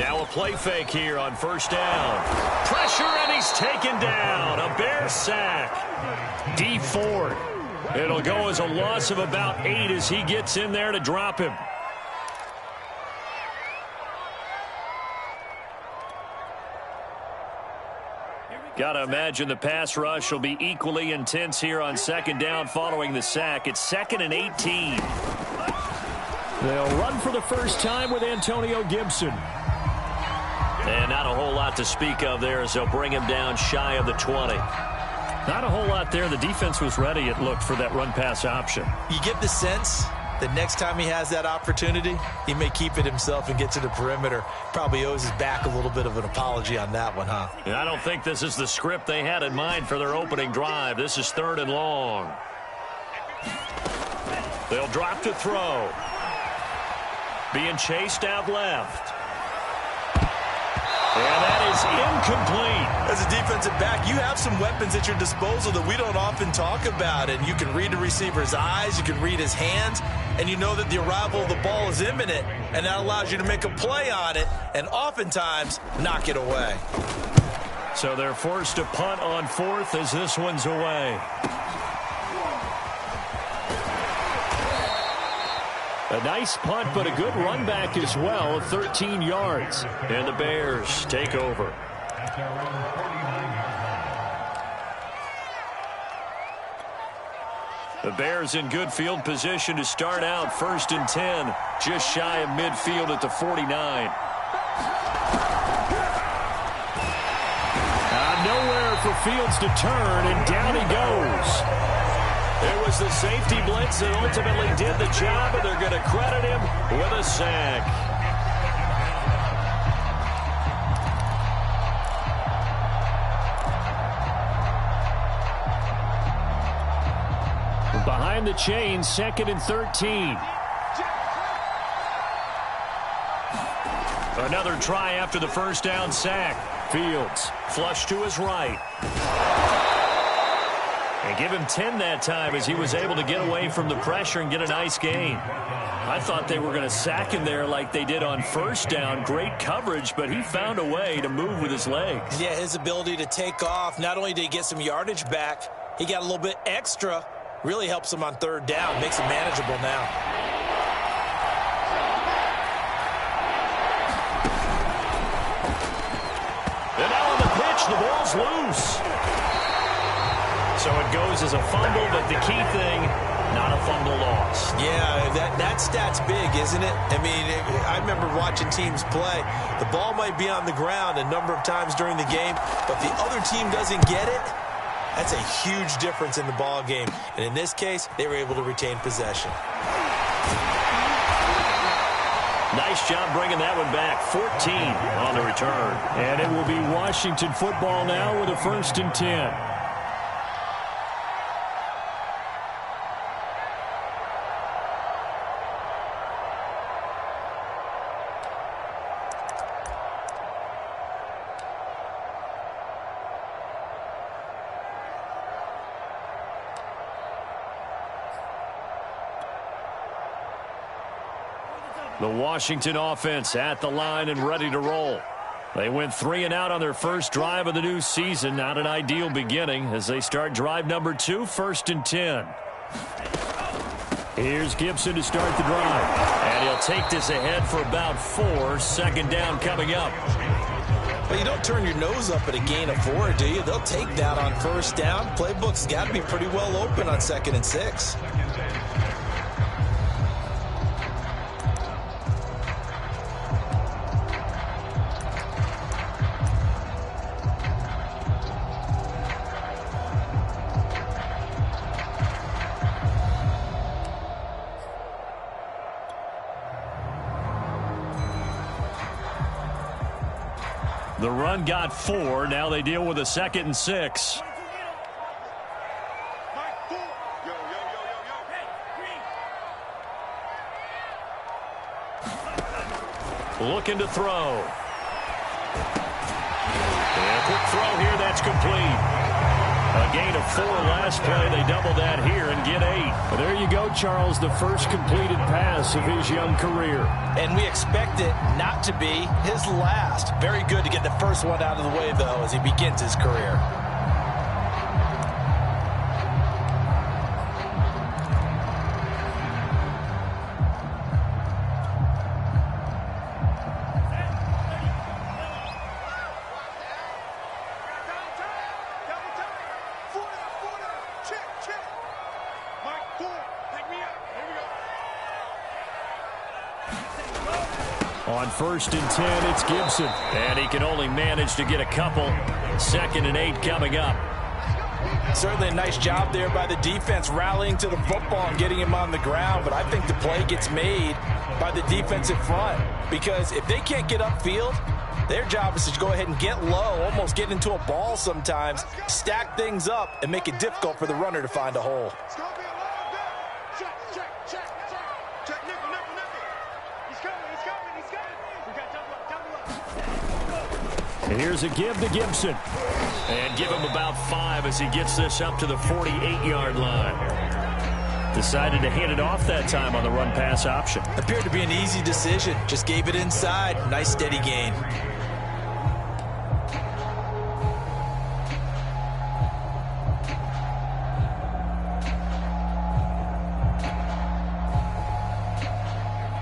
Now a play fake here on first down. Pressure, and he's taken down. A Bear sack. D Ford. It'll go as a loss of about 8 as he gets in there to drop him. Got to imagine the pass rush will be equally intense here on second down following the sack. It's 2nd and 18. They'll run for the first time with Antonio Gibson. And not a whole lot to speak of there as they'll bring him down shy of the 20. Not a whole lot there. The defense was ready, it looked, for that run-pass option. You get the sense that next time he has that opportunity, he may keep it himself and get to the perimeter. Probably owes his back a little bit of an apology on that one, huh? And I don't think this is the script they had in mind for their opening drive. This is 3rd and long. They'll drop to throw. Being chased out left. And that is incomplete. As a defensive back, you have some weapons at your disposal that we don't often talk about. And you can read the receiver's eyes, you can read his hands, and you know that the arrival of the ball is imminent. And that allows you to make a play on it and oftentimes knock it away. So they're forced to punt on 4th as this one's away. A nice punt, but a good run back as well of 13 yards. And the Bears take over. The Bears in good field position to start out 1st and 10, just shy of midfield at the 49. Nowhere for Fields to turn, and down he goes. It was the safety blitz that ultimately did the job, and they're going to credit him with a sack. Behind the chains, 2nd and 13. Another try after the first down sack. Fields flush to his right. And give him 10 that time as he was able to get away from the pressure and get a nice gain. I thought they were going to sack him there like they did on first down. Great coverage, but he found a way to move with his legs. Yeah, his ability to take off, not only did he get some yardage back, he got a little bit extra. Really helps him on 3rd down, makes it manageable now. And now on the pitch, the ball's loose. So it goes as a fumble, but the key thing, not a fumble lost. Yeah, that stat's big, isn't it? I mean, I remember watching teams play. The ball might be on the ground a number of times during the game, but the other team doesn't get it. That's a huge difference in the ball game. And in this case, they were able to retain possession. Nice job bringing that one back. 14 on the return. And it will be Washington football now with a 1st and 10. The Washington offense at the line and ready to roll. They went 3 and out on their first drive of the new season. Not an ideal beginning as they start drive number 2, 1st and 10. Here's Gibson to start the drive. And he'll take this ahead for about 4. 2nd down coming up. Well, you don't turn your nose up at a gain of 4, do you? They'll take that on 1st down. Playbook's got to be pretty well open on 2nd and 6. The run got 4. Now they deal with a 2nd and 6. Looking to throw. And a quick throw here. That's complete. A gain of 4 last play. They double that here and get 8. Well, there you go, Charles, the first completed pass of his young career. And we expect it not to be his last. Very good to get the first one out of the way, though, as he begins his career. On 1st and 10, it's Gibson. And he can only manage to get a couple. 2nd and 8 coming up. Certainly a nice job there by the defense rallying to the football and getting him on the ground. But I think the play gets made by the defensive front. Because if they can't get upfield, their job is to go ahead and get low, almost get into a ball sometimes, stack things up, and make it difficult for the runner to find a hole. And here's a give to Gibson. And give him about 5 as he gets this up to the 48-yard line. Decided to hand it off that time on the run-pass option. Appeared to be an easy decision. Just gave it inside. Nice steady gain.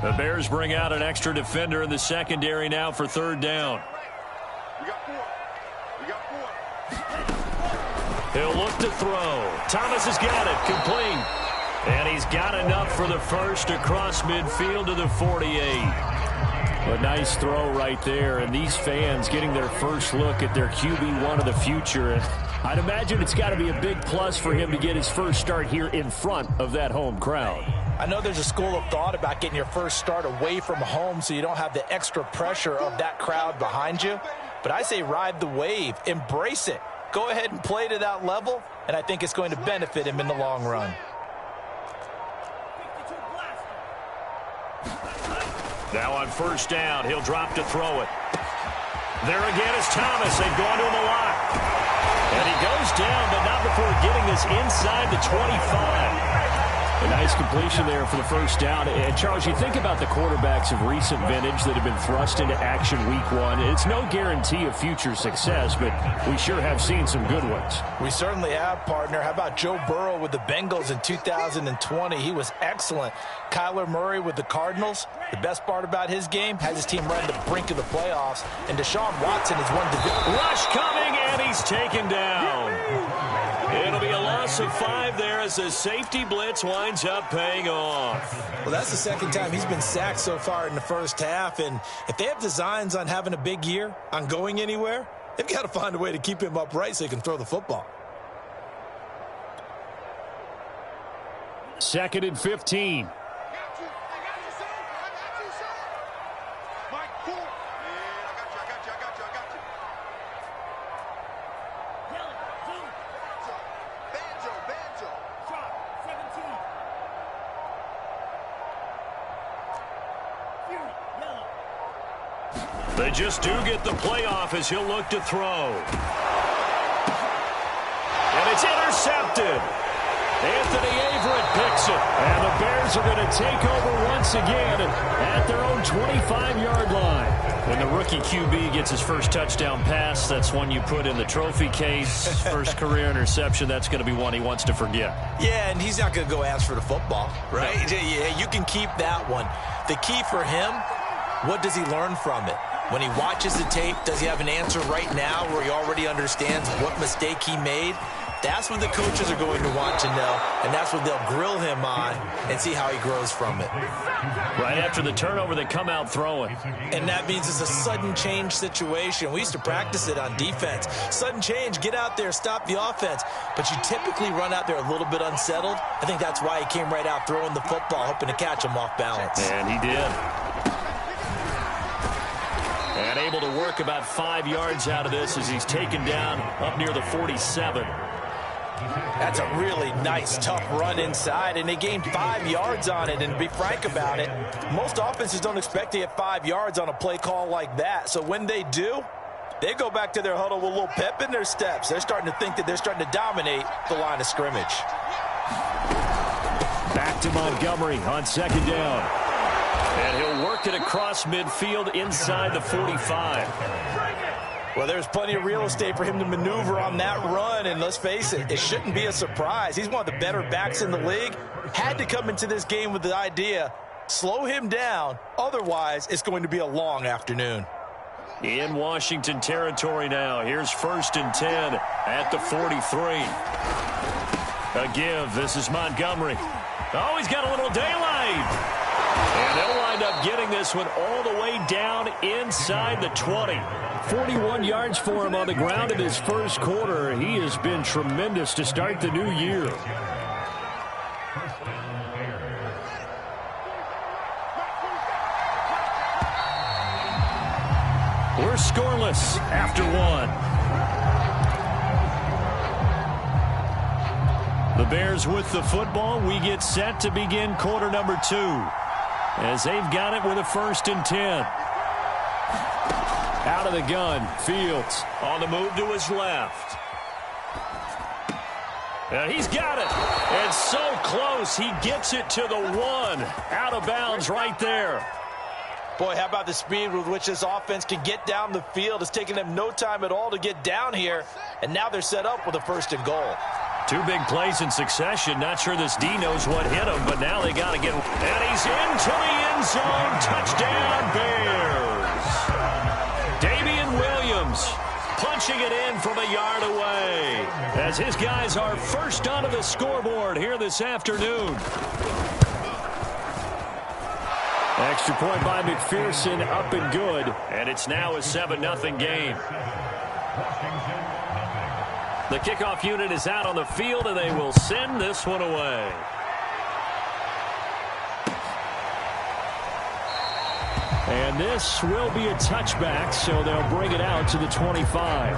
The Bears bring out an extra defender in the secondary now for 3rd down. He'll look to throw. Thomas has got it. Complete. And he's got enough for the first across midfield to the 48. A nice throw right there. And these fans getting their first look at their QB1 of the future. And I'd imagine it's got to be a big plus for him to get his first start here in front of that home crowd. I know there's a school of thought about getting your first start away from home so you don't have the extra pressure of that crowd behind you. But I say ride the wave. Embrace it. Go ahead and play to that level, and I think it's going to benefit him in the long run. Now on 1st down, he'll drop to throw it. There again is Thomas. They've gone to him a lot. And he goes down, but not before getting this inside the 25. A nice completion there for the 1st down. And, Charles, you think about the quarterbacks of recent vintage that have been thrust into action week 1. It's no guarantee of future success, but we sure have seen some good ones. We certainly have, partner. How about Joe Burrow with the Bengals in 2020? He was excellent. Kyler Murray with the Cardinals. The best part about his game, has his team right on the brink of the playoffs. And Deshaun Watson is one division. Rush coming, and he's taken down. It'll be a loss of 5 there as the safety blitz winds up paying off. Well, that's the 2nd time he's been sacked so far in the 1st half. And if they have designs on having a big year, on going anywhere, they've got to find a way to keep him upright so he can throw the football. 2nd and 15. They just do get the playoff as he'll look to throw. And it's intercepted. Anthony Averett picks it. And the Bears are going to take over once again at their own 25-yard line. When the rookie QB gets his first touchdown pass, that's one you put in the trophy case. First career interception, that's going to be one he wants to forget. Yeah, and he's not going to go ask for the football, right? Yeah, you can keep that one. The key for him, what does he learn from it? When he watches the tape, does he have an answer right now where he already understands what mistake he made? That's what the coaches are going to want to know, and that's what they'll grill him on and see how he grows from it. Right after the turnover, they come out throwing. And that means it's a sudden change situation. We used to practice it on defense. Sudden change, get out there, stop the offense. But you typically run out there a little bit unsettled. I think that's why he came right out throwing the football, hoping to catch him off balance. And he did. And able to work about 5 yards out of this as he's taken down up near the 47. That's a really nice, tough run inside, and they gained 5 yards on it. And to be frank about it, most offenses don't expect to get 5 yards on a play call like that. So when they do, They go back to their huddle with a little pep in their steps. They're starting to think that they're starting to dominate the line of scrimmage. Back to Montgomery on second down. And he'll work it across midfield inside the 45. Well, there's plenty of real estate for him to maneuver on that run, and let's face it, it shouldn't be a surprise. He's one of the better backs in the league. Had to come into this game with the idea, slow him down, otherwise it's going to be a long afternoon. In Washington territory now. Here's 1st and 10 at the 43. A give. This is Montgomery. Oh, he's got a little daylight. And they'll wind up getting this one all the way down inside the 20. 41 yards for him on the ground in his first quarter. He has been tremendous to start the new year. We're scoreless after one. The Bears with the football. We get set to begin quarter number 2 as they've got it with a 1st and 10. Out of the gun, Fields on the move to his left. And he's got it. And so close, he gets it to the 1. Out of bounds right there. Boy, how about the speed with which this offense can get down the field? It's taken them no time at all to get down here, and now they're set up with a 1st and goal. 2 big plays in succession. Not sure this D knows what hit him, but now they got to get... And he's into the end zone. Touchdown, Bears. Damian Williams punching it in from a yard away as his guys are first onto the scoreboard here this afternoon. Extra point by McPherson, up and good. And it's now a 7-0 game. The kickoff unit is out on the field, and they will send this one away. And this will be a touchback, so they'll bring it out to the 25.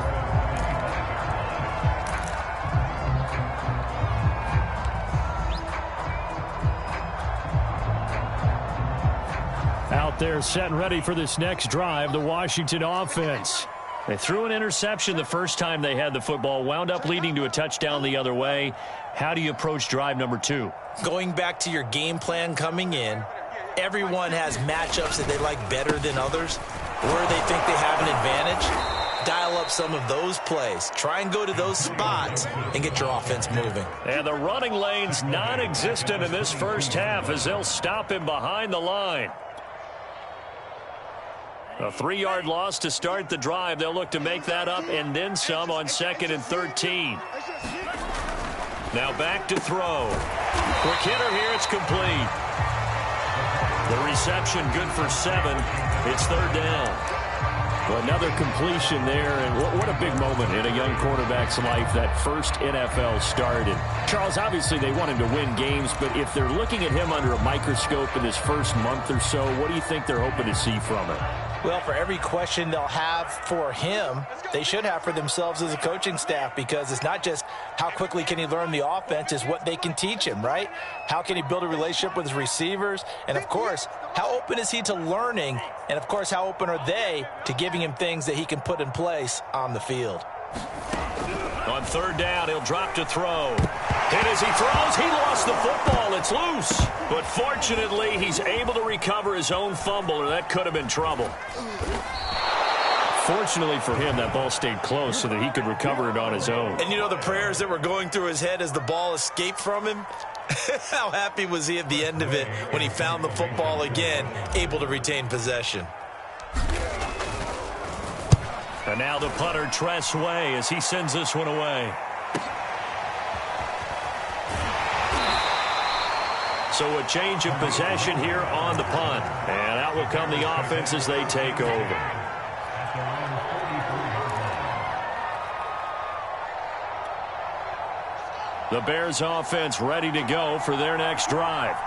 Out there set and ready for this next drive, the Washington offense. They threw an interception the first time they had the football, wound up leading to a touchdown the other way. How do you approach drive number 2? Going back to your game plan coming in, everyone has matchups that they like better than others, where they think they have an advantage. Dial up some of those plays. Try and go to those spots and get your offense moving. And the running lane's non-existent in this first half as they'll stop him behind the line. A 3-yard loss to start the drive. They'll look to make that up and then some on 2nd and 13. Now back to throw. Quick hitter here. It's complete. The reception good for 7. It's 3rd down. Well, another completion there, and what a big moment in a young quarterback's life, that first NFL start. And Charles, obviously they want him to win games, but if they're looking at him under a microscope in his first month or so, what do you think they're hoping to see from him? Well, for every question they'll have for him, they should have for themselves as a coaching staff, because it's not just how quickly can he learn the offense, it's what they can teach him, right? How can he build a relationship with his receivers? And, of course, how open is he to learning? And, of course, how open are they to giving him things that he can put in place on the field? On 3rd down, he'll drop to throw. And as he throws, he lost the football. It's loose. But fortunately, he's able to recover his own fumble, or that could have been trouble. Fortunately for him, that ball stayed close so that he could recover it on his own. And you know the prayers that were going through his head as the ball escaped from him? How happy was he at the end of it when he found the football again, able to retain possession? And now the punter, Tress Way, as he sends this one away. So a change of possession here on the punt. And out will come the offense as they take over. The Bears offense ready to go for their next drive.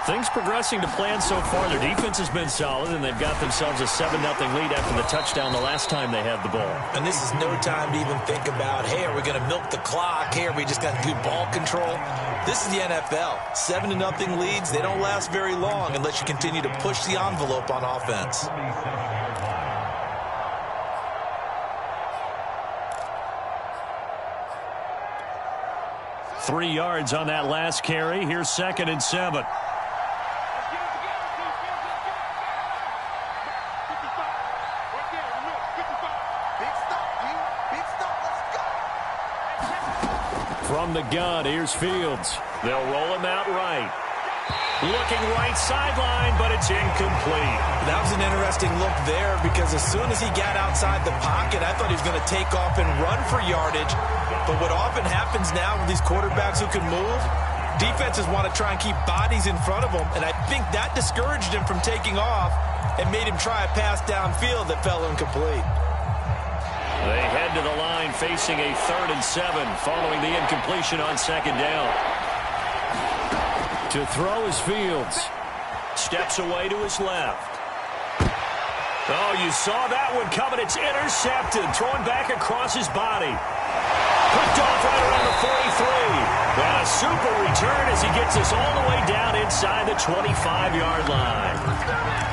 Things progressing to plan so far. Their defense has been solid, and they've got themselves a 7-0 lead after the touchdown the last time they had the ball. And this is no time to even think about, hey, are we going to milk the clock? Hey, are we just going to do ball control? This is the NFL. 7-0 leads, they don't last very long unless you continue to push the envelope on offense. 3 yards on that last carry. Here's 2nd and 7. From the gun, here's Fields. They'll roll him out right. Looking right sideline, but it's incomplete. That was an interesting look there because as soon as he got outside the pocket, I thought he was going to take off and run for yardage. But what often happens now with these quarterbacks who can move, defenses want to try and keep bodies in front of them, and I think that discouraged him from taking off and made him try a pass downfield that fell incomplete. They head to the line facing a 3rd and 7 following the incompletion on 2nd down. To throw is Fields. Steps away to his left. Oh, you saw that one coming. It's intercepted. Thrown back across his body. Picked off right around the 43. And a super return as he gets us all the way down inside the 25-yard line.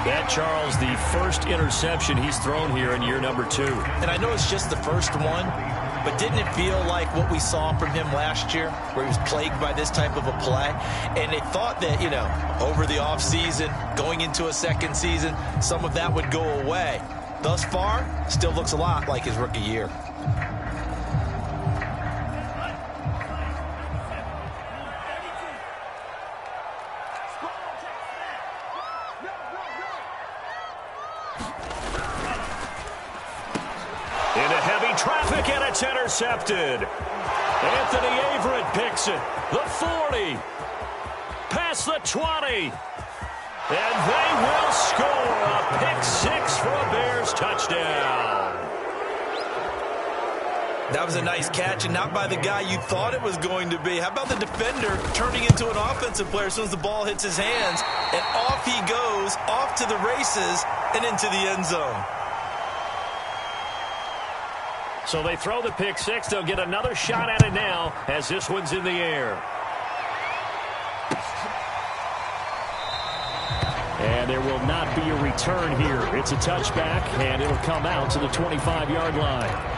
That, Charles, the first interception he's thrown here in year number 2. And I know it's just the first one, but didn't it feel like what we saw from him last year, where he was plagued by this type of a play? And they thought that, you know, over the offseason, going into a second season, some of that would go away. Thus far, still looks a lot like his rookie year. Traffic, and it's intercepted. Anthony Averett picks it. The 40. Past the 20. And they will score a pick 6 for a Bears touchdown. That was a nice catch, and not by the guy you thought it was going to be. How about the defender turning into an offensive player as soon as the ball hits his hands, and off he goes, off to the races, and into the end zone. So they throw the pick 6. They'll get another shot at it now as this one's in the air. And there will not be a return here. It's a touchback, and it'll come out to the 25-yard line.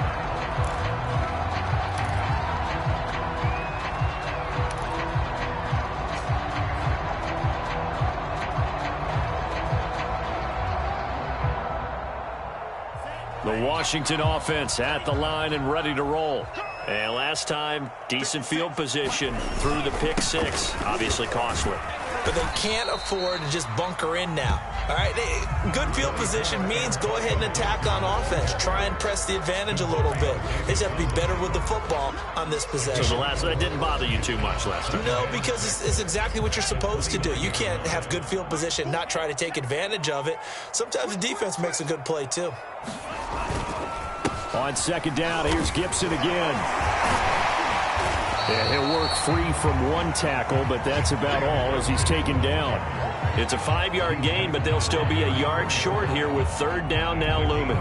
The Washington offense at the line and ready to roll. And last time, decent field position through the pick 6. Obviously costly. But they can't afford to just bunker in now. All right, good field position means go ahead and attack on offense. Try and press the advantage a little bit. They just have to be better with the football on this possession. So that didn't bother you too much last time? No, because it's exactly what you're supposed to do. You can't have good field position and not try to take advantage of it. Sometimes the defense makes a good play too. On 2nd down, here's Gibson again. Yeah, he'll work free from one tackle, but that's about all as he's taken down. It's a 5-yard gain, but they'll still be a yard short here with 3rd down now looming.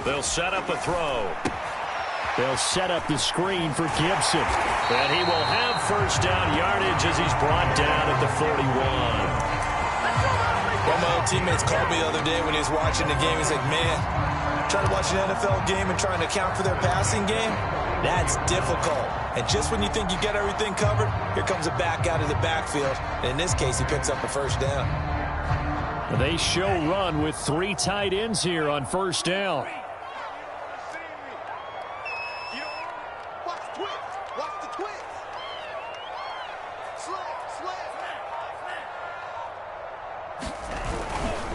They'll set up a throw. They'll set up the screen for Gibson. And he will have 1st down yardage as he's brought down at the 41. One of my old teammates called me the other day when he was watching the game. He's like, man, trying to watch an NFL game and trying to account for their passing game, that's difficult. And just when you think you get everything covered, here comes a back out of the backfield. And in this case, he picks up a 1st down. They show run with 3 tight ends here on 1st down.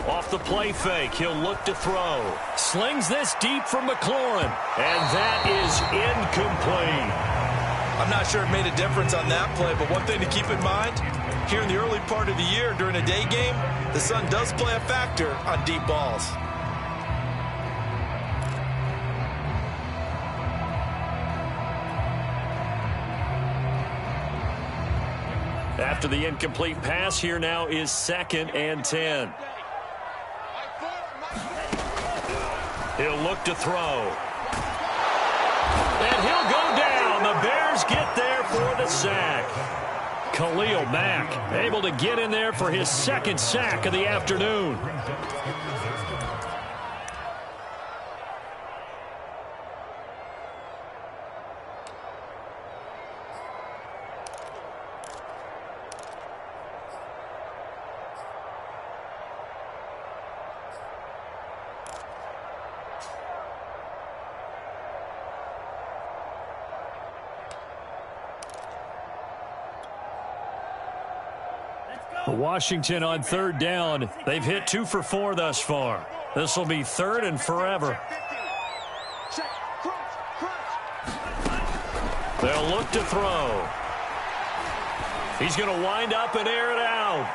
Off the play fake, he'll look to throw. Slings this deep from McLaurin. And that is incomplete. I'm not sure it made a difference on that play, but one thing to keep in mind, here in the early part of the year during a day game, the sun does play a factor on deep balls. After the incomplete pass, here now is 2nd and 10. He'll look to throw. And he'll go down. The Bears get there for the sack. Khalil Mack able to get in there for his 2nd sack of the afternoon. Washington on third down. They've hit 2 for 4 thus far. This will be third and forever. They'll look to throw. He's going to wind up and air it out.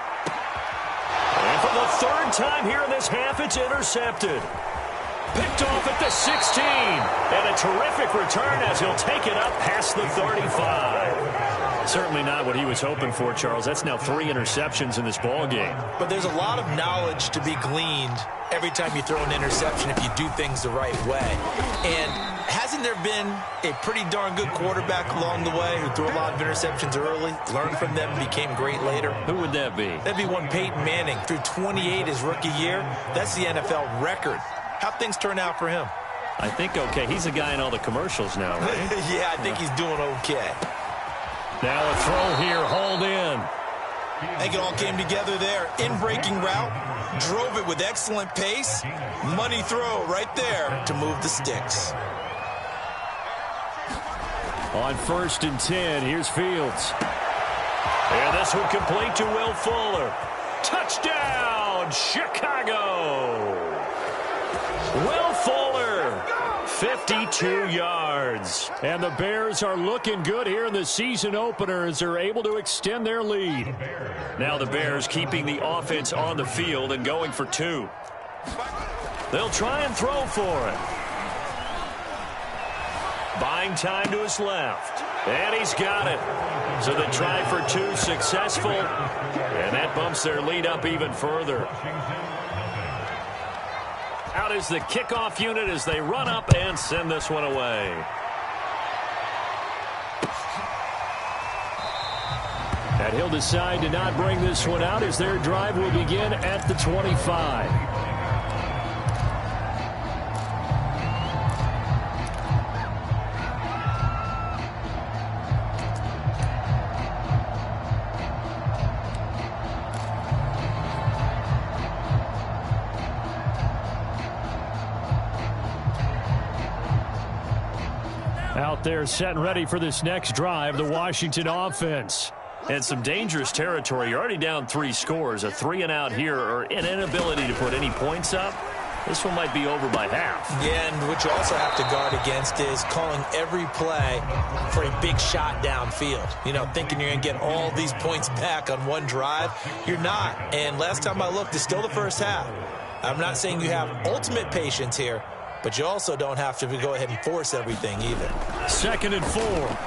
And for the third time here in this half, it's intercepted. Picked off at the 16. And a terrific return as he'll take it up past the 35. Certainly not what he was hoping for, Charles. That's now 3 interceptions in this ball game. But there's a lot of knowledge to be gleaned every time you throw an interception if you do things the right way. And hasn't there been a pretty darn good quarterback along the way who threw a lot of interceptions early, learned from them, became great later? Who would that be? That'd be one Peyton Manning. Threw 28 his rookie year. That's the NFL record. How'd things turn out for him? I think okay. He's a guy in all the commercials now, right? Yeah, I think he's doing okay. Now a throw here, hauled in. I think it all came together there. In-breaking route, drove it with excellent pace. Money throw right there to move the sticks. On 1st and 10, here's Fields. And this one complete to Will Fuller. Touchdown, Chicago! Will Fuller, 52 yards. And the Bears are looking good here in the season opener as they're able to extend their lead. Now the Bears keeping the offense on the field and going for 2. They'll try and throw for it. Buying time to his left. And he's got it. So the try for 2 successful. And that bumps their lead up even further. Out is the kickoff unit as they run up and send this one away. And he'll decide to not bring this one out as their drive will begin at the 25. Out there set and ready for this next drive, the Washington offense. And some dangerous territory. You're already down 3 scores. A 3-and-out here or an inability to put any points up. This one might be over by half. Yeah, and what you also have to guard against is calling every play for a big shot downfield. You know, thinking you're going to get all these points back on one drive. You're not. And last time I looked, it's still the first half. I'm not saying you have ultimate patience here, but you also don't have to go ahead and force everything either. 2nd and 4.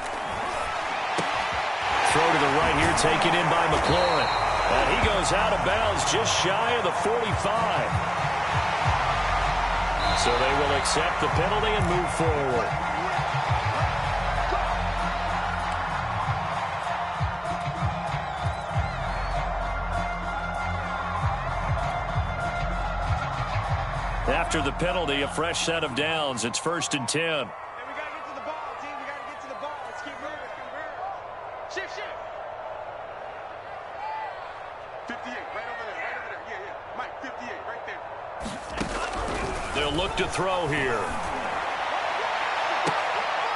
Throw to the right here, taken in by McLaurin. And he goes out of bounds just shy of the 45. So they will accept the penalty and move forward. After the penalty, a fresh set of downs. It's 1st and 10. Hey, we got to get to the ball, team. We got to get to the ball. Let's keep moving. Shift. 58, right over there. Yeah. Mike, 58, right there. They'll look to throw here.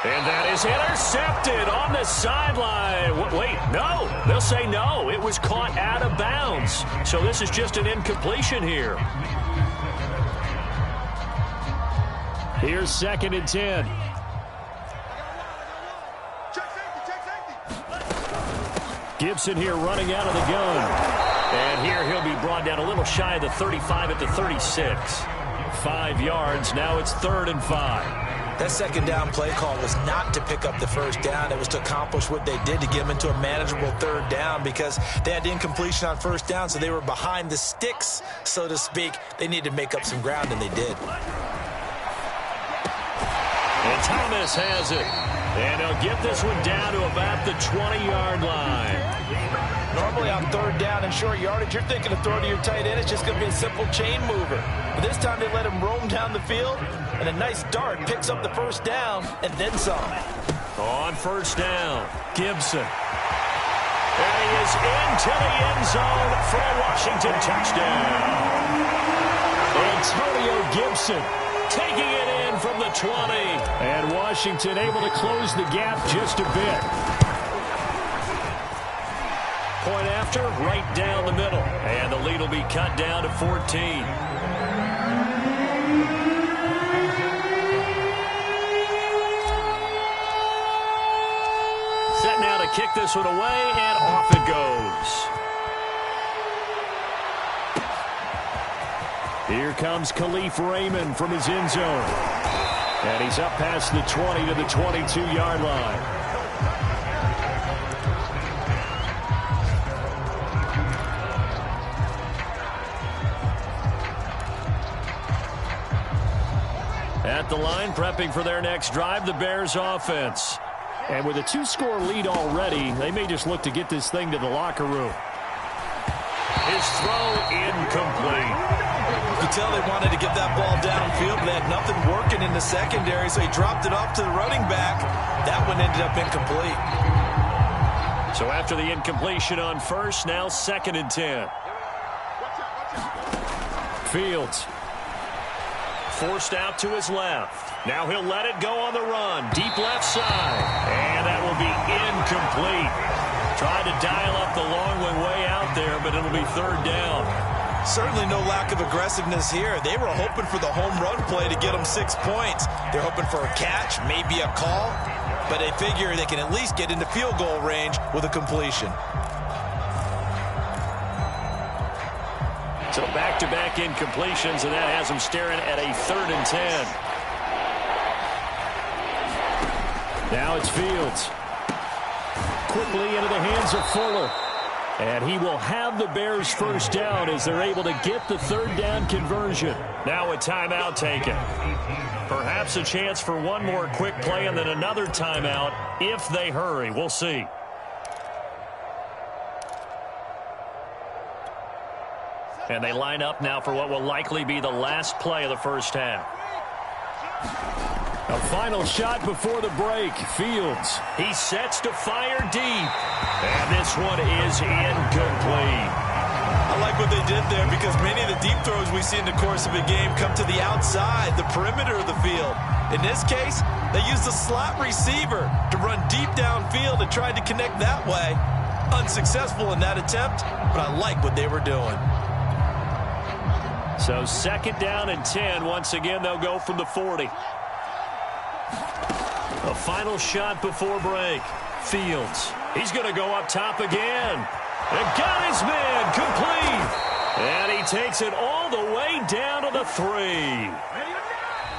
And that is intercepted on the sideline. Wait, no. They'll say no. It was caught out of bounds. So this is just an incompletion here. Here's 2nd and 10. Check safety. Gibson here running out of the gun. And here he'll be brought down a little shy of the 35 at the 36. 5 yards. Now it's 3rd and 5. That second down play call was not to pick up the first down. It was to accomplish what they did to get them into a manageable 3rd down because they had incompletion on 1st down, so they were behind the sticks, so to speak. They needed to make up some ground, and they did. And Thomas has it. And he'll get this one down to about the 20-yard line. Normally on 3rd down and short yardage, you're thinking of throwing to your tight end. It's just going to be a simple chain mover. But this time they let him roam down the field, and a nice dart picks up the 1st down and then some. On 1st down, Gibson. And he is into the end zone for a Washington touchdown. Antonio Gibson taking it in from the 20. And Washington able to close the gap just a bit. Point after, right down the middle. And the lead will be cut down to 14. Set now to kick this one away, and off it goes. Here comes Khalif Raymond from his end zone. And he's up past the 20 to the 22-yard line. At the line, prepping for their next drive, the Bears offense. And with a 2-score lead already, they may just look to get this thing to the locker room. His throw incomplete. You could tell they wanted to get that ball downfield, but they had nothing working in the secondary, so he dropped it off to the running back. That one ended up incomplete. So after the incompletion on first, now 2nd and 10. Fields. Forced out to his left. Now he'll let it go on the run. Deep left side. And that will be incomplete. Tried to dial up the long way out there, but it'll be 3rd down. Certainly no lack of aggressiveness here. They were hoping for the home run play to get them 6 points. They're hoping for a catch, maybe a call, but they figure they can at least get into field goal range with a completion. So back-to-back incompletions, and that has them staring at a 3rd and 10. Now it's Fields. Quickly into the hands of Fuller. And he will have the Bears first down as they're able to get the 3rd down conversion. Now a timeout taken. Perhaps a chance for one more quick play and then another timeout if they hurry. We'll see. And they line up now for what will likely be the last play of the first half. A final shot before the break. Fields. He sets to fire deep. And this one is incomplete. I like what they did there because many of the deep throws we see in the course of a game come to the outside, the perimeter of the field. In this case, they used a slot receiver to run deep downfield and tried to connect that way. Unsuccessful in that attempt, but I like what they were doing. So 2nd down and 10. Once again, they'll go from the 40. A final shot before break. Fields. He's going to go up top again. And got his man complete. And he takes it all the way down to the 3.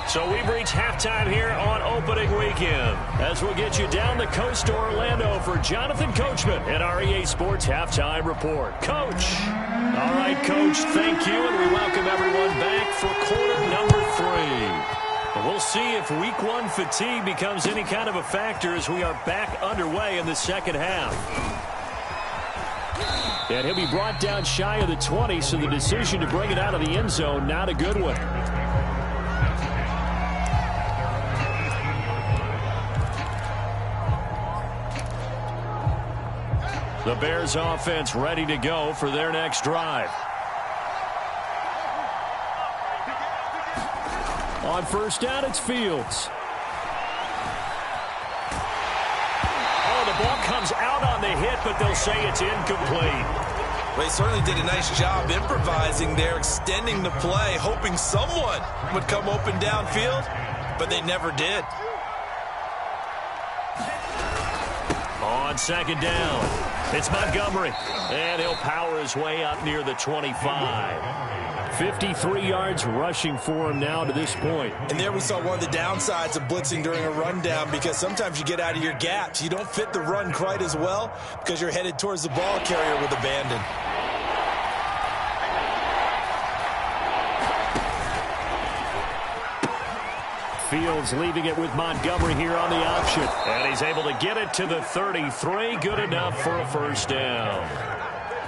So we've reached halftime here on opening weekend. As we'll get you down the coast to Orlando for Jonathan Coachman at our EA Sports Halftime Report. Coach. All right, Coach, thank you. And we welcome everyone back for quarter number 3. And we'll see if week 1 fatigue becomes any kind of a factor as we are back underway in the second half. And he'll be brought down shy of the 20, so the decision to bring it out of the end zone, not a good one. The Bears offense ready to go for their next drive. On first down, it's Fields. Oh, the ball comes out on the hit, but they'll say it's incomplete. They certainly did a nice job improvising there, extending the play, hoping someone would come open downfield, but they never did. On 2nd down, it's Montgomery, and he'll power his way up near the 25. 53 yards rushing for him now to this point. And there we saw one of the downsides of blitzing during a rundown, because sometimes you get out of your gaps. You don't fit the run quite as well because you're headed towards the ball carrier with abandon. Fields leaving it with Montgomery here on the option. And he's able to get it to the 33. Good enough for a first down.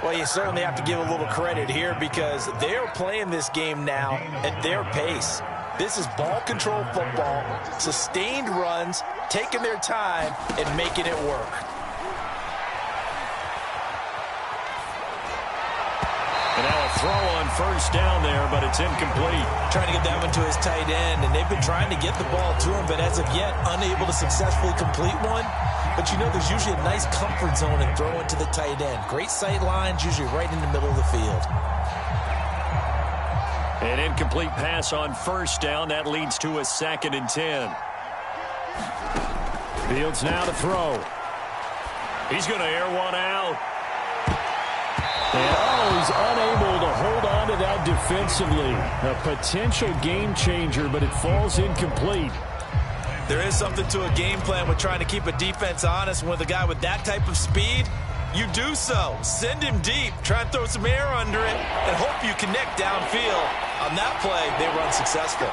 Well, you certainly have to give a little credit here because they're playing this game now at their pace. This is ball control football, sustained runs, taking their time and making it work. And now a throw on first down there, but it's incomplete. Trying to get that one to his tight end, and they've been trying to get the ball to him, but as of yet, unable to successfully complete one. But you know there's usually a nice comfort zone in throwing to the tight end. Great sight lines, usually right in the middle of the field. An incomplete pass on first down. That leads to a 2nd and 10. Fields now to throw. He's going to air one out. And he's unable to hold on to that defensively. A potential game changer, but it falls incomplete. There is something to a game plan with trying to keep a defense honest. With a guy with that type of speed, you do so. Send him deep. Try and throw some air under it and hope you connect downfield. On that play, they were unsuccessful.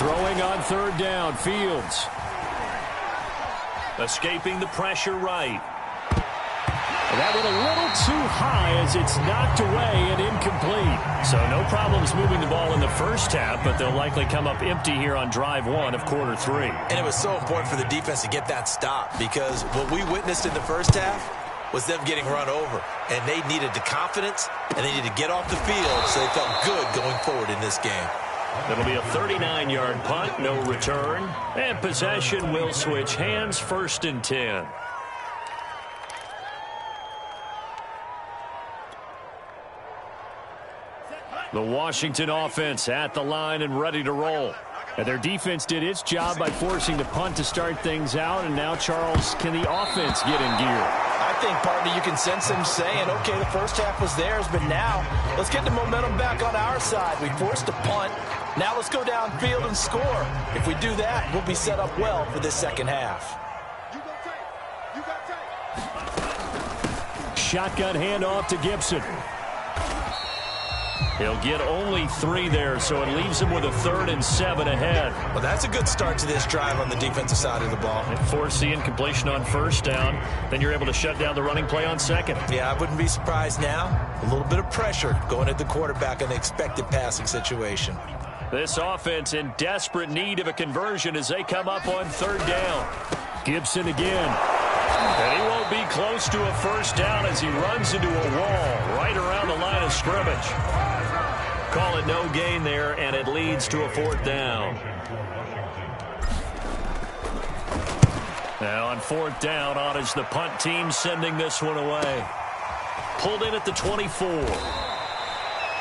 Throwing on 3rd down, Fields. Escaping the pressure right. That went a little too high as it's knocked away and incomplete. So no problems moving the ball in the first half, but they'll likely come up empty here on drive 1 of quarter 3. And it was so important for the defense to get that stop because what we witnessed in the first half was them getting run over. And they needed the confidence, and they needed to get off the field so they felt good going forward in this game. It'll be a 39-yard punt, no return. And possession will switch hands, 1st and 10. The Washington offense at the line and ready to roll. And their defense did its job by forcing the punt to start things out. And now, Charles, can the offense get in gear? I think, partner, you can sense them saying, okay, the first half was theirs, but now let's get the momentum back on our side. We forced a punt. Now let's go downfield and score. If we do that, we'll be set up well for this second half. Shotgun handoff to Gibson. He'll get only 3 there, so it leaves him with a 3rd and 7 ahead. Well, that's a good start to this drive on the defensive side of the ball. And force the incompletion on first down. Then you're able to shut down the running play on 2nd. Yeah, I wouldn't be surprised now. A little bit of pressure going at the quarterback in an expected passing situation. This offense in desperate need of a conversion as they come up on 3rd down. Gibson again. And he won't be close to a first down as he runs into a wall right around the line of scrimmage. Call it no gain there, and it leads to a 4th down. Now on 4th down, on is the punt team sending this one away. Pulled in at the 24.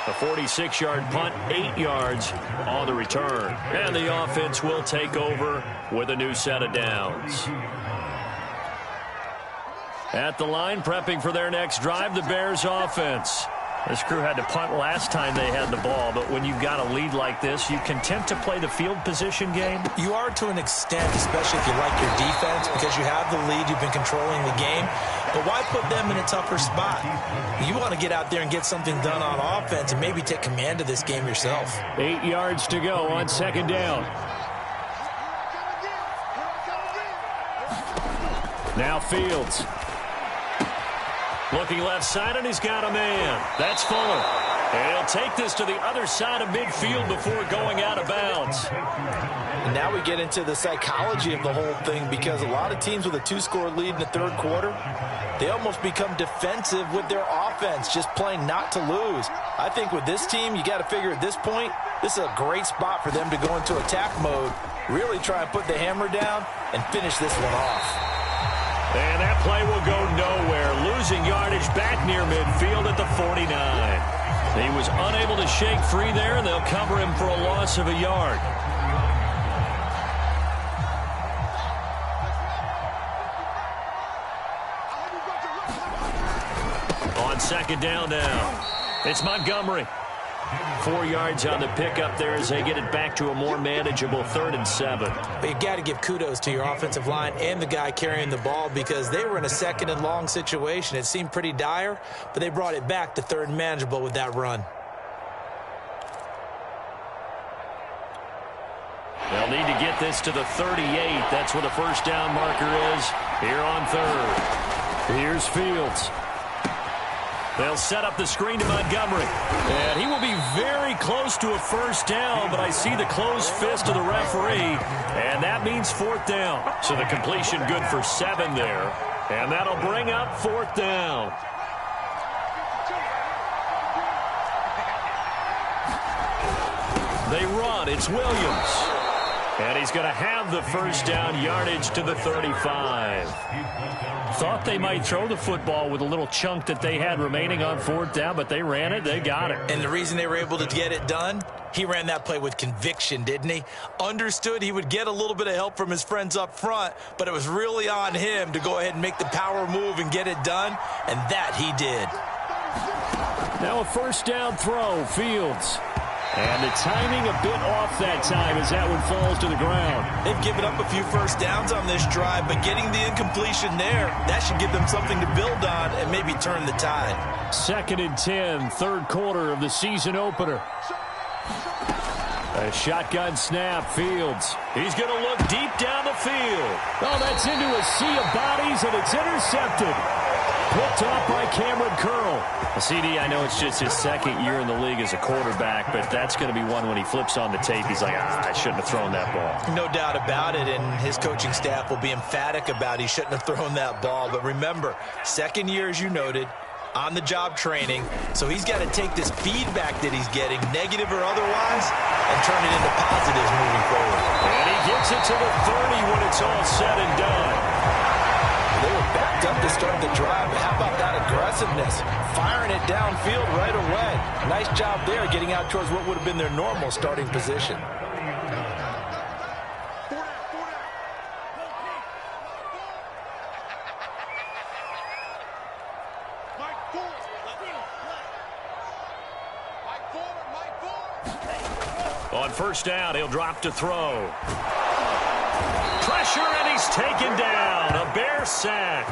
A 46-yard punt, 8 yards on the return. And the offense will take over with a new set of downs. At the line, prepping for their next drive, the Bears offense. This crew had to punt last time they had the ball, but when you've got a lead like this, you content to play the field position game? You are to an extent, especially if you like your defense, because you have the lead, you've been controlling the game. But why put them in a tougher spot? You want to get out there and get something done on offense and maybe take command of this game yourself. 8 yards to go on 2nd down. Now Fields. Looking left side, and he's got a man. That's Fuller. And he'll take this to the other side of midfield before going out of bounds. And now we get into the psychology of the whole thing because a lot of teams with a 2-score lead in the 3rd quarter, they almost become defensive with their offense, just playing not to lose. I think with this team, you got to figure at this point, this is a great spot for them to go into attack mode, really try and put the hammer down and finish this one off. And that play will go nowhere. Losing yardage back near midfield at the 49. He was unable to shake free there, and they'll cover him for a loss of a yard. On 2nd down now, it's Montgomery. 4 yards on the pickup there as they get it back to a more manageable 3rd and 7. But you've got to give kudos to your offensive line and the guy carrying the ball because they were in a 2nd and long situation. It seemed pretty dire, but they brought it back to 3rd and manageable with that run. They'll need to get this to the 38. That's where the first down marker is here on 3rd. Here's Fields. They'll set up the screen to Montgomery. And he will be very close to a first down, but I see the closed fist of the referee, and that means 4th down. So the completion good for 7 there, and that'll bring up 4th down. They run. It's Williams. And he's going to have the first down, yardage to the 35. Thought they might throw the football with a little chunk that they had remaining on fourth down, but they ran it. They got it. And the reason they were able to get it done, he ran that play with conviction, didn't he? Understood he would get a little bit of help from his friends up front, but it was really on him to go ahead and make the power move and get it done, and that he did. Now a first down throw, Fields. And the timing a bit off that time as that one falls to the ground. They've given up a few first downs on this drive, but getting the incompletion there, that should give them something to build on and maybe turn the tide. 2nd and 10, third quarter of the season opener. A shotgun snap, Fields. He's going to look deep down the field. Oh, that's into a sea of bodies, and it's intercepted. Picked off by Cameron Curl. CD, I know it's just his second year in the league as a quarterback, but that's going to be one when he flips on the tape. He's like, I shouldn't have thrown that ball. No doubt about it, and his coaching staff will be emphatic about he shouldn't have thrown that ball. But remember, second year, as you noted, on-the-job training, so he's got to take this feedback that he's getting, negative or otherwise, and turn it into positives moving forward. And he gets it to the 30 when it's all said and done. They were backed up to start the drive, but how about that aggressiveness? Firing it downfield right away. Nice job there getting out towards what would have been their normal starting position. On first down, he'll drop to throw. Pressure, and he's taken down. A Bear sack.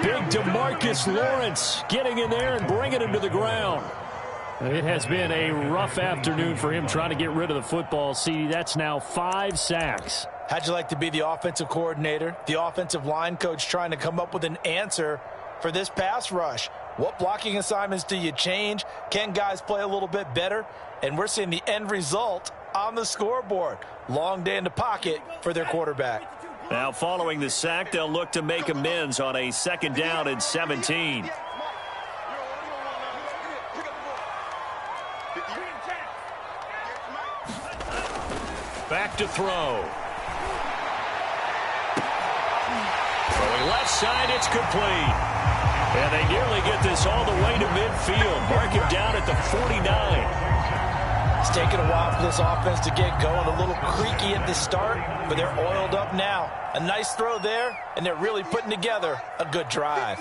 Big DeMarcus Lawrence getting in there and bringing him to the ground. It has been a rough afternoon for him trying to get rid of the football. See, that's now 5 sacks. How'd you like to be the offensive coordinator, the offensive line coach trying to come up with an answer for this pass rush? What blocking assignments do you change? Can guys play a little bit better? And we're seeing the end result on the scoreboard. Long day in the pocket for their quarterback. Now following the sack, they'll look to make amends on a 2nd down and 17. Back to throw. Throwing left side, it's complete. And they nearly get this all the way to midfield. Mark him down at the 49. It's taken a while for this offense to get going. A little creaky at the start, but they're oiled up now. A nice throw there, and they're really putting together a good drive.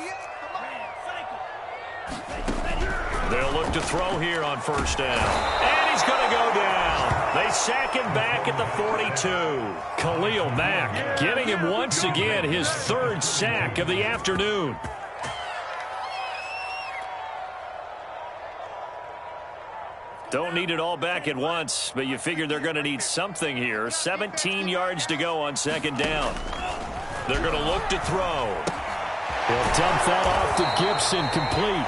They'll look to throw here on first down. And he's going to go down. They sack him back at the 42. Khalil Mack getting him once again his 3rd sack of the afternoon. Don't need it all back at once, but you figure they're going to need something here. 17 yards to go on 2nd down. They're going to look to throw. He'll dump that off to Gibson, complete.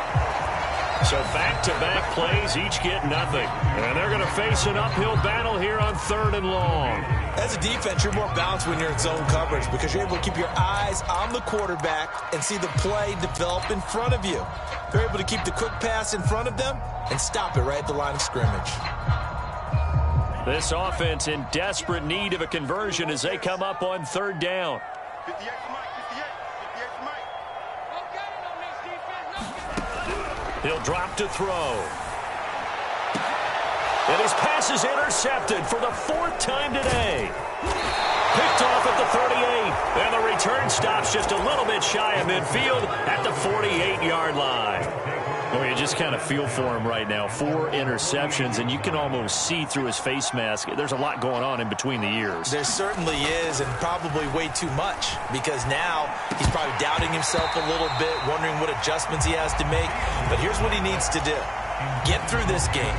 So back-to-back plays, each get nothing. And they're going to face an uphill battle here on 3rd and long. As a defense, you're more balanced when you're in zone coverage because you're able to keep your eyes on the quarterback and see the play develop in front of you. You're able to keep the quick pass in front of them and stop it right at the line of scrimmage. This offense in desperate need of a conversion as they come up on 3rd down. 58 Mike. He'll drop to throw. And his pass is intercepted for the 4th time today. Picked off at the 38. And the return stops just a little bit shy of midfield at the 48-yard line. Well, you just kind of feel for him right now. 4 interceptions, and you can almost see through his face mask. There's a lot going on in between the ears. There certainly is, and probably way too much, because now he's probably doubting himself a little bit, wondering what adjustments he has to make. But here's what he needs to do. Get through this game.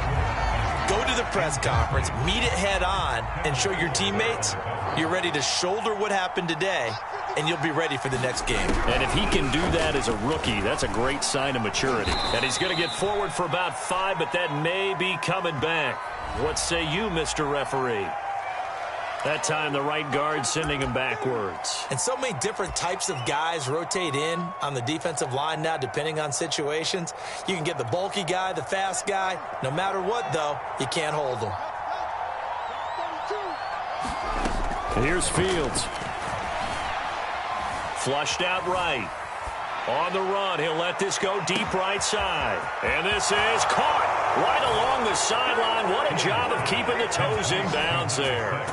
Go to the press conference, meet it head on, and show your teammates you're ready to shoulder what happened today, and you'll be ready for the next game. And if he can do that as a rookie, that's a great sign of maturity. And he's going to get forward for about 5, but that may be coming back. What say you, Mr. Referee? That time the right guard sending him backwards. And so many different types of guys rotate in on the defensive line now, depending on situations. You can get the bulky guy, the fast guy. No matter what, though, you can't hold them. Here's Fields. Flushed out right. On the run, he'll let this go deep right side. And this is caught right along the sideline. What a job of keeping the toes in bounds there.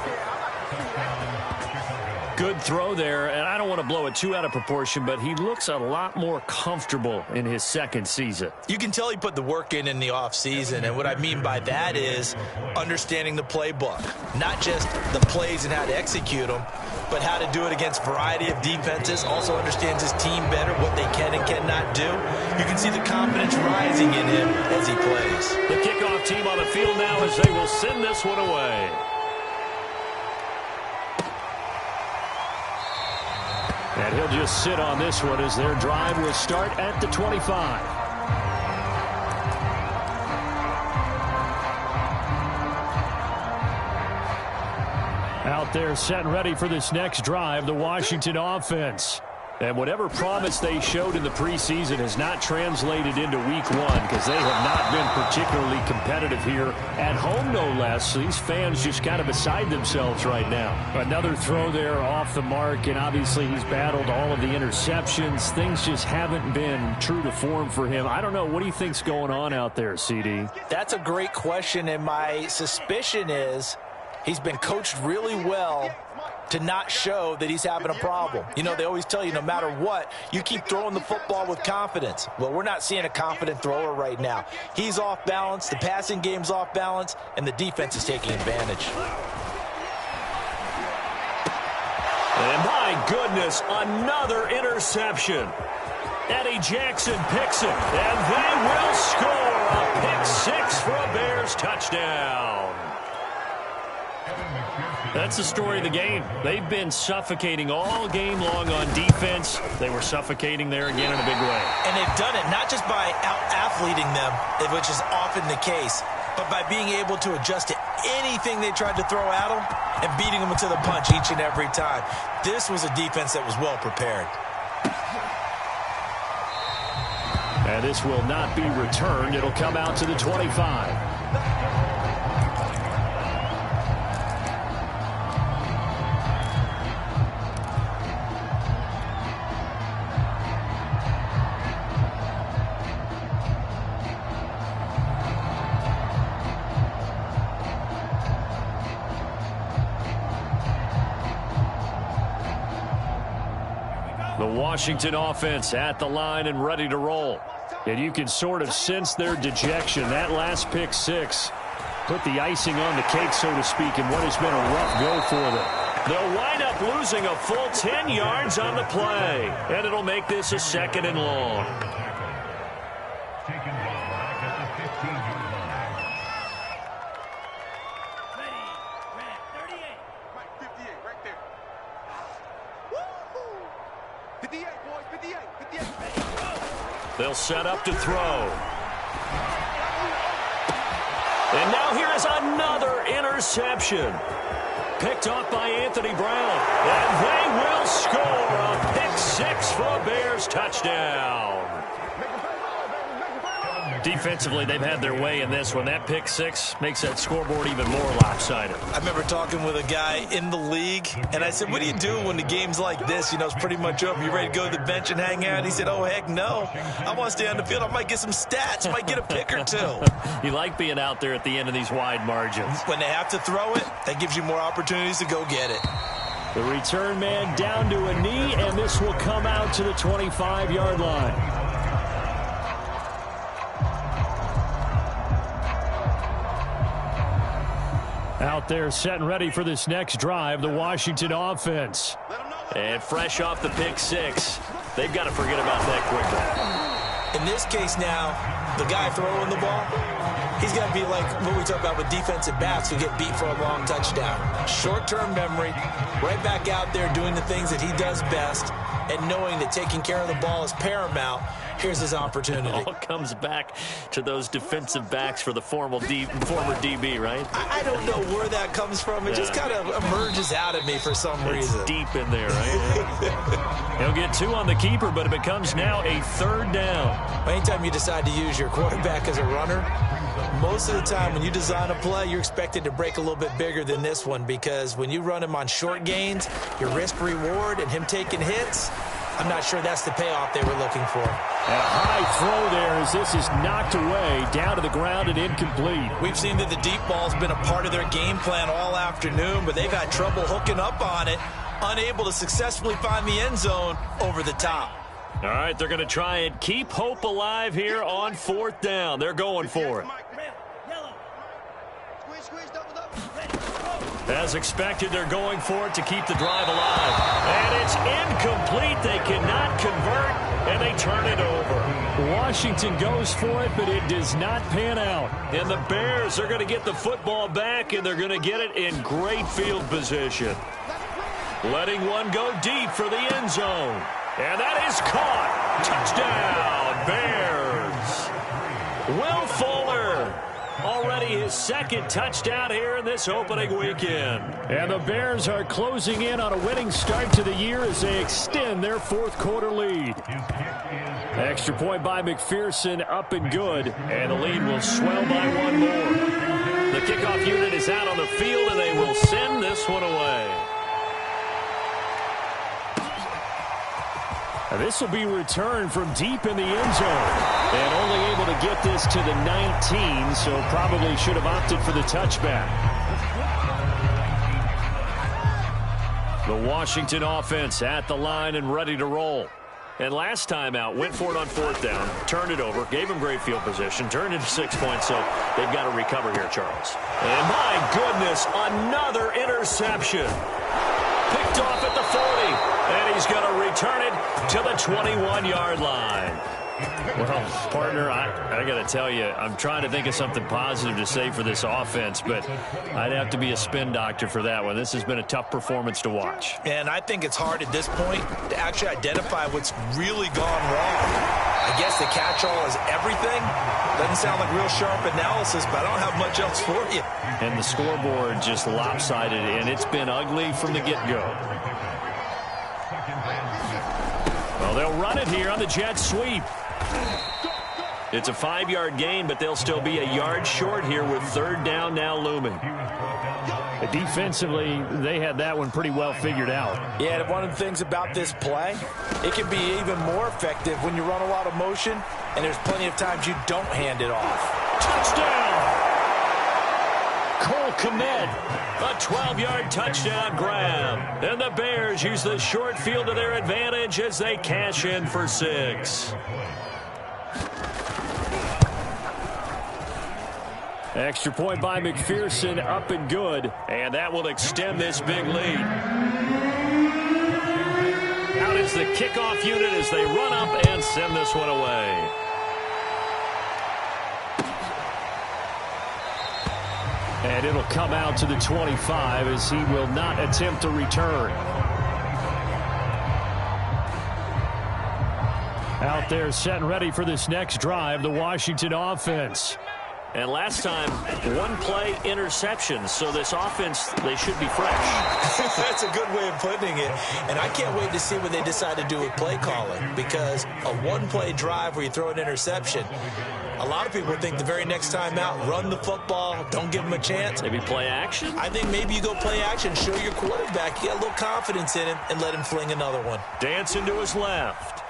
Good throw there, and I don't want to blow it too out of proportion, but he looks a lot more comfortable in his second season. You can tell he put the work in the offseason, and what I mean by that is understanding the playbook. Not just the plays and how to execute them, but how to do it against a variety of defenses. Also understands his team better, what they can and cannot do. You can see the confidence rising in him as he plays. The kickoff team on the field now as they will send this one away. And he'll just sit on this one as their drive will start at the 25. Out there set and ready for this next drive, the Washington offense. And whatever promise they showed in the preseason has not translated into week one because they have not been particularly competitive here at home, no less. So these fans just kind of beside themselves right now. Another throw there off the mark, and obviously he's battled all of the interceptions. Things just haven't been true to form for him. I don't know. What do you think's going on out there, CD? That's a great question, and my suspicion is he's been coached really well to not show that he's having a problem. You know, they always tell you no matter what, you keep throwing the football with confidence. Well, we're not seeing a confident thrower right now. He's off balance, the passing game's off balance, and the defense is taking advantage. And my goodness, another interception. Eddie Jackson picks it, and they will score a pick six for a Bears touchdown. That's the story of the game. They've been suffocating all game long on defense. They were suffocating there again in a big way. And they've done it not just by out-athleting them, which is often the case, but by being able to adjust to anything they tried to throw at them and beating them to the punch each and every time. This was a defense that was well prepared. And this will not be returned. It'll come out to the 25. The Washington offense at the line and ready to roll. And you can sort of sense their dejection. That last pick six put the icing on the cake, so to speak, in what has been a rough go for them. They'll wind up losing a full 10 yards on the play. And it'll make this a 2nd and long. They'll set up to throw. And now here is another interception. Picked off by Anthony Brown. And they will score a pick six for a Bears touchdown. Defensively, they've had their way in this one. That pick six makes that scoreboard even more lopsided. I remember talking with a guy in the league, and I said, what do you do when the game's like this? You know, it's pretty much over. You ready to go to the bench and hang out? He said, oh, heck no. I want to stay on the field. I might get some stats. I might get a pick or two. You like being out there at the end of these wide margins. When they have to throw it, that gives you more opportunities to go get it. The return man down to a knee, and this will come out to the 25-yard line. Out there set and ready for this next drive, the Washington offense. And fresh off the pick six, they've got to forget about that quickly. In this case now, the guy throwing the ball, he's got to be like what we talk about with defensive backs who get beat for a long touchdown. Short-term memory, right back out there doing the things that he does best, and knowing that taking care of the ball is paramount. Here's his opportunity. It all comes back to those defensive backs for the former DB, right? I don't know where that comes from. It just kind of emerges out of me for some reason. It's deep in there, right? He'll get two on the keeper, but it becomes now a 3rd down. Anytime you decide to use your quarterback as a runner, most of the time when you design a play, you're expected to break a little bit bigger than this one, because when you run him on short gains, your risk-reward and him taking hits, I'm not sure that's the payoff they were looking for. And a high throw there as this is knocked away, down to the ground and incomplete. We've seen that the deep ball's been a part of their game plan all afternoon, but they've had trouble hooking up on it, unable to successfully find the end zone over the top. All right, they're going to try and keep hope alive here on 4th down. They're going for it. As expected, they're going for it to keep the drive alive. And it's incomplete. They cannot convert, and they turn it over. Washington goes for it, but it does not pan out. And the Bears are going to get the football back, and they're going to get it in great field position. Letting one go deep for the end zone. And that is caught. Touchdown, Bears. Will Fuller, already his second touchdown here in this opening weekend. And the Bears are closing in on a winning start to the year as they extend their 4th quarter lead. Extra point by McPherson, up and good. And the lead will swell by one more. The kickoff unit is out on the field, and they will send this one away. This will be returned from deep in the end zone. And only able to get this to the 19, so probably should have opted for the touchback. The Washington offense at the line and ready to roll. And last time out, went for it on 4th down, turned it over, gave him great field position, turned it to 6 points, so they've got to recover here, Charles. And my goodness, another interception. Picked off at the 40. And he's going to return it to the 21-yard line. Well, partner, I got to tell you, I'm trying to think of something positive to say for this offense, but I'd have to be a spin doctor for that one. This has been a tough performance to watch. And I think it's hard at this point to actually identify what's really gone wrong. I guess the catch-all is everything. Doesn't sound like real sharp analysis, but I don't have much else for you. And the scoreboard just lopsided, and it's been ugly from the get-go. Well, they'll run it here on the jet sweep. It's a 5-yard gain, but they'll still be a yard short here with 3rd down now looming. Defensively, they had that one pretty well figured out. Yeah, and one of the things about this play, it can be even more effective when you run a lot of motion, and there's plenty of times you don't hand it off. Touchdown! Cole Kmet, a 12-yard touchdown grab. And the Bears use the short field to their advantage as they cash in for 6. Extra point by McPherson, up and good. And that will extend this big lead. Out is the kickoff unit as they run up and send this one away. And it'll come out to the 25 as he will not attempt to return. Out there set and ready for this next drive, the Washington offense. And last time, one-play interception. So this offense, they should be fresh. That's a good way of putting it. And I can't wait to see what they decide to do with play calling, because a one-play drive where you throw an interception, a lot of people think the very next time out, run the football, don't give them a chance. Maybe play action? I think maybe you go play action, show your quarterback you got a little confidence in him, and let him fling another one. Dancing to his left.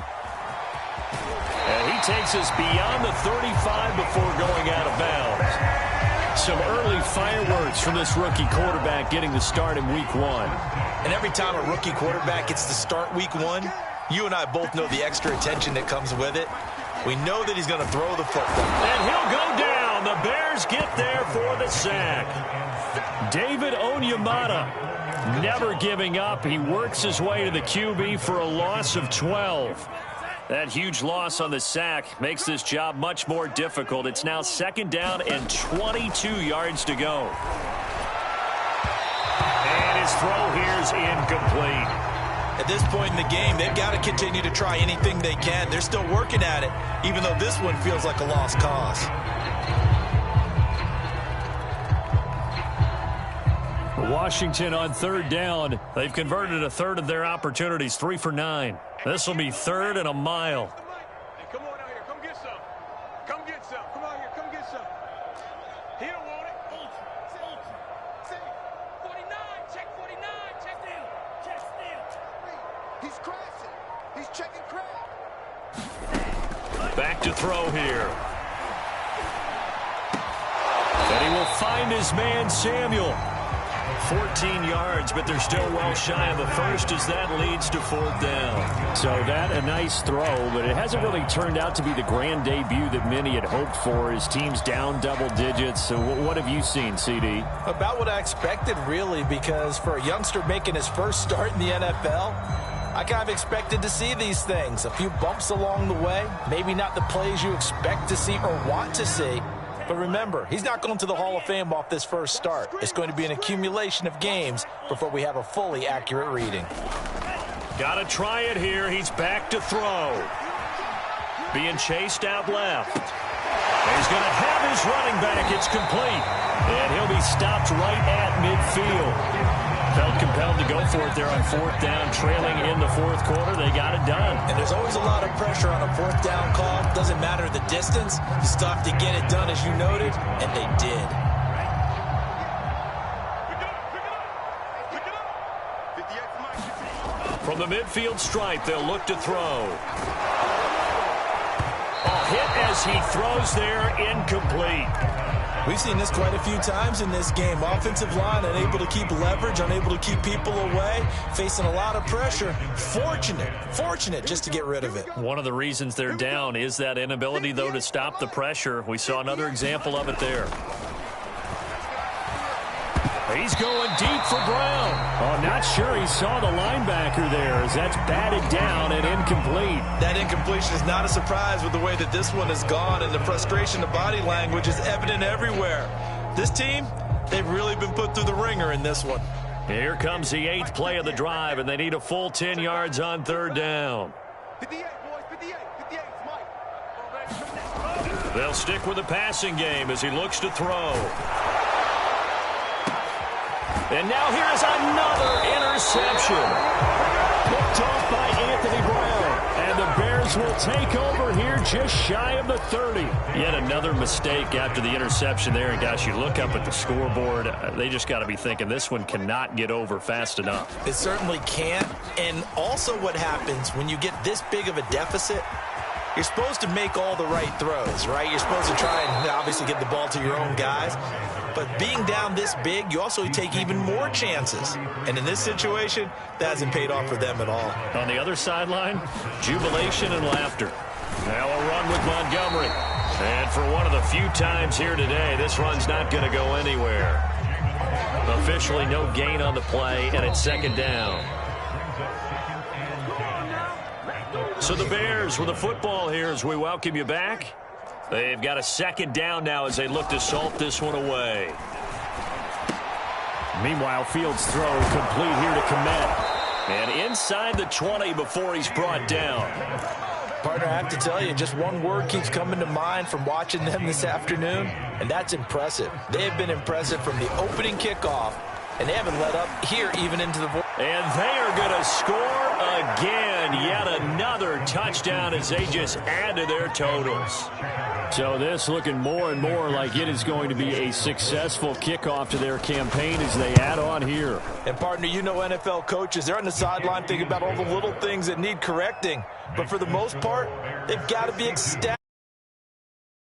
And he takes us beyond the 35 before going out of bounds. Some early fireworks from this rookie quarterback getting the start in week 1. And every time a rookie quarterback gets to start week 1, you and I both know the extra attention that comes with it. We know that he's going to throw the football. And he'll go down. The Bears get there for the sack. David Onyemata never giving up. He works his way to the QB for a loss of 12. That huge loss on the sack makes this job much more difficult. It's now 2nd down and 22 yards to go. And his throw here is incomplete. At this point in the game, they've got to continue to try anything they can. They're still working at it, even though this one feels like a lost cause. Washington on 3rd down. They've converted a third of their opportunities, 3 for 9. This will be 3rd and a mile. Hey, come on out here. Come get some. Come get some. Come out here. Come get some. He's crashing. He's checking crash. Back to throw here. And he will find his man, Samuel. 14 yards, but they're still well shy of the first as that leads to 4th down. So that a nice throw, but it hasn't really turned out to be the grand debut that many had hoped for. His team's down double digits. So what have you seen, CD? About what I expected, really, because for a youngster making his first start in the NFL, I kind of expected to see these things. A few bumps along the way, maybe not the plays you expect to see or want to see. But remember, he's not going to the Hall of Fame off this first start. It's going to be an accumulation of games before we have a fully accurate reading. Got to try it here. He's back to throw. Being chased out left. He's going to have his running back. It's complete. And he'll be stopped right at midfield. Felt compelled to go for it there on 4th down, trailing in the 4th quarter. They got it done. And there's always a lot of pressure on a 4th down call. Doesn't matter the distance. You still have to get it done, as you noted, and they did. From the midfield stripe, they'll look to throw. A hit as he throws there, incomplete. We've seen this quite a few times in this game. Offensive line unable to keep leverage, unable to keep people away, facing a lot of pressure. Fortunate just to get rid of it. One of the reasons they're down is that inability, though, to stop the pressure. We saw another example of it there. He's going deep for Brown. Oh, not sure he saw the linebacker there as that's batted down and incomplete. That incompletion is not a surprise with the way that this one has gone, and the frustration of body language is evident everywhere. This team, they've really been put through the ringer in this one. Here comes the 8th play of the drive, and they need a full 10 yards on 3rd down. 58, boys, 58. 58, Mike. They'll stick with the passing game as he looks to throw. And now here is another interception. Picked off by Anthony Brown. And the Bears will take over here just shy of the 30. Yet another mistake after the interception there. And, gosh, you look up at the scoreboard. They just got to be thinking this one cannot get over fast enough. It certainly can't. And also what happens when you get this big of a deficit, you're supposed to make all the right throws, right? You're supposed to try and obviously get the ball to your own guys. But being down this big, you also take even more chances. And in this situation, that hasn't paid off for them at all. On the other sideline, jubilation and laughter. Now a run with Montgomery. And for one of the few times here today, this run's not going to go anywhere. Officially no gain on the play, and it's 2nd down. So the Bears with the football here as we welcome you back. They've got a 2nd down now as they look to salt this one away. Meanwhile, Fields' throw complete here to Komet. And inside the 20 before he's brought down. Partner, I have to tell you, just one word keeps coming to mind from watching them this afternoon, and that's impressive. They have been impressive from the opening kickoff, and they haven't let up here even into the... And they are going to score again. Yet another touchdown as they just add to their totals. So this looking more and more like it is going to be a successful kickoff to their campaign as they add on here. And, partner, you know NFL coaches, they're on the sideline thinking about all the little things that need correcting. But for the most part, they've got to be ecstatic.